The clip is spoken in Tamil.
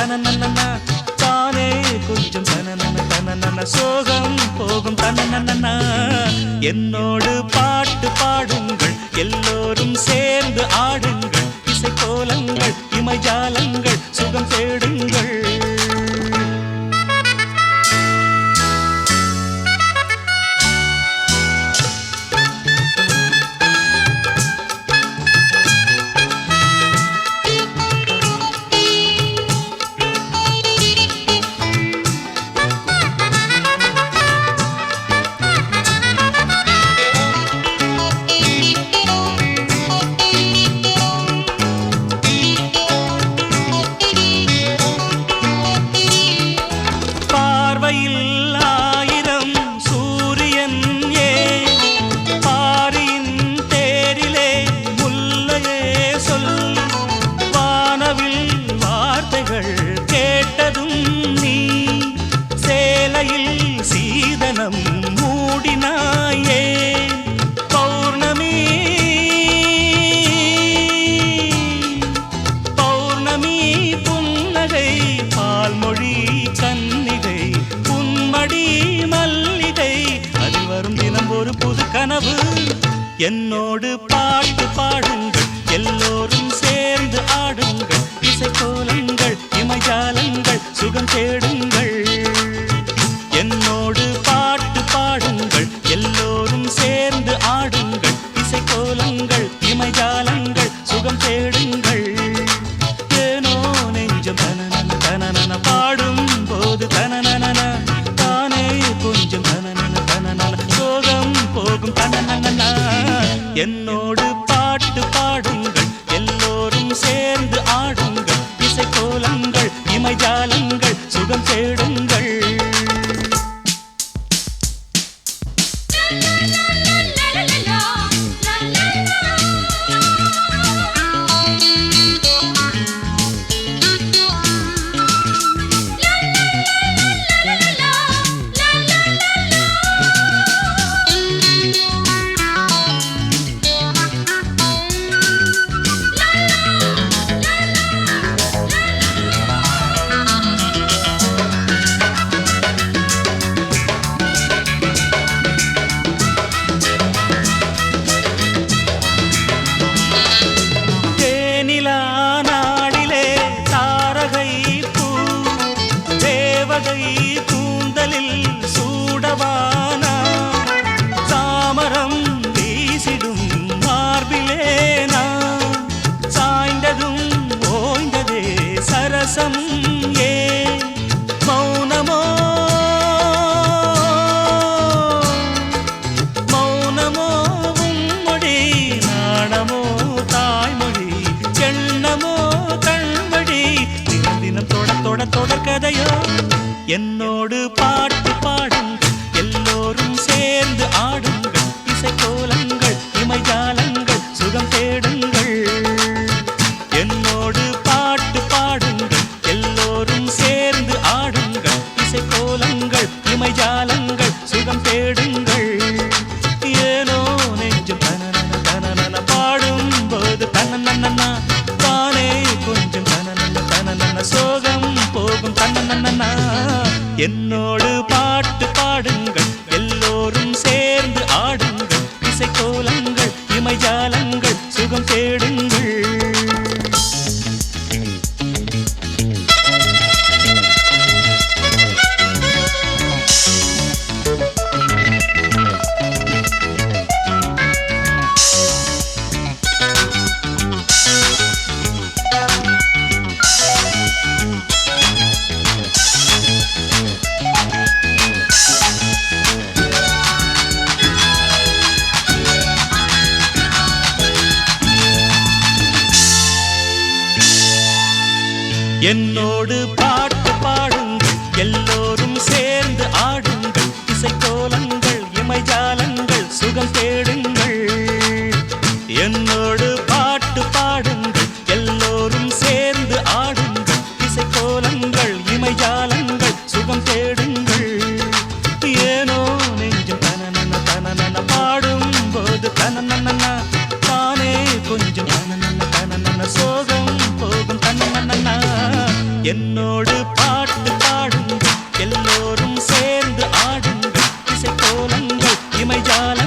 தனநன்னா தானே கொஞ்சம் தனநன சோகம் போகும் தனநன்னா. என்னோடு பாட்டு பாடுங்கள் எல்லோரும் சேர்ந்து ஆடுங்கள் இசைக்கோலங்கள் இமைஜாலங்கள் சுகம் தேடுங்கள். சீதனம் மூடினாயே பௌர்ணமி பௌர்ணமி புன்னகை பால்மொழி கன்னிகை புன்மடி மல்லிகை அதில் வரும் தினம் ஒரு புது கனவு. என்னோடு பாட்டு பாடுங்கள் எல்லோரும் சேர்ந்து ஆடுங்கள் இசைக்கோலங்கள் இமைஜாலங்கள் சுகம் தேடுங்கள். என்னோடு பாட்டு பாடுங்கள் எல்லோரும் சேர்ந்து ஆடுங்கள் இசைக்கோலங்கள் இமைஜாலங்கள் சுகம் தேடுங்கள். ஏனோ நெஞ்சம் தனநன தனநன பாடும் போது தனநன தானே கொஞ்சம் தனநன சோகம் போகும் தனநன்னா. என்னோடு பாட்டு பாடுங்கள் எல்லோரும் சேர்ந்து ஆடுங்கள் இசைக்கோலங்கள் இமைஜாலங்கள் சுகம் தேடுங்கள். கூந்தலில் சூடவானா சாமரம் வீசிடும் மார்பிலேனா சாய்ந்ததும் ஓய்ந்ததே சரசம் ஏ மௌனமோ மௌனமோ உம்மொழி நாணமோ தாய்மொழி எண்ணமோ கண்மொழி தினம் தினம் தொடர்கதையோ. என்னோடு பாட்டு பாடுங்கள் எல்லோரும் சேர்ந்து ஆடுங்கள் இசைக்கோலங்கள் இமைஜாலங்கள் சுகம் தேடுங்கள். என்னோடு பாட்டு பாடுங்கள் எல்லோரும் சேர்ந்து ஆடுங்கள் இசைக்கோலங்கள் இமைஜாலங்கள் சுகம் தேடுங்கள். ஏனோ நெஞ்சம் தனநன தனநன பாடும் போது தனநன்னா தானே கொஞ்சம் தனநன சோகம் போகும் தனநன்னா. என்னோடு பாட்டு பாடுங்கள் எல்லோரும் சேர்ந்து ஆடுங்கள் இசைக்கோலங்கள் இமைஜாலங்கள் சுகம் தேடுங்கள். என்னோடு பாட்டு பாடுங்கள் எல்லோரும் சேர்ந்து ஆடுங்கள் இசைக்கோலங்கள் இமைஜாலங்கள் சுகம் தேடுங்கள். என்னோடு பாட்டு பாடுங்கள் எல்லோரும் சேர்ந்து ஆடுங்கள் இசைக்கோலங்கள் இமைஜாலங்கள் சுகம் தேடுங்கள். ஏனோ நெஞ்சம் தனநன தனநன பாடும் போது தனநன்னா தானே கொஞ்சம் தனநன சோகம் போகும் தனநன்னா. என்னோடு பாட்டு பாடுங்கள் எல்லோரும் சேர்ந்து ஆடுங்கள் இசைக்கோலங்கள் இமைஜால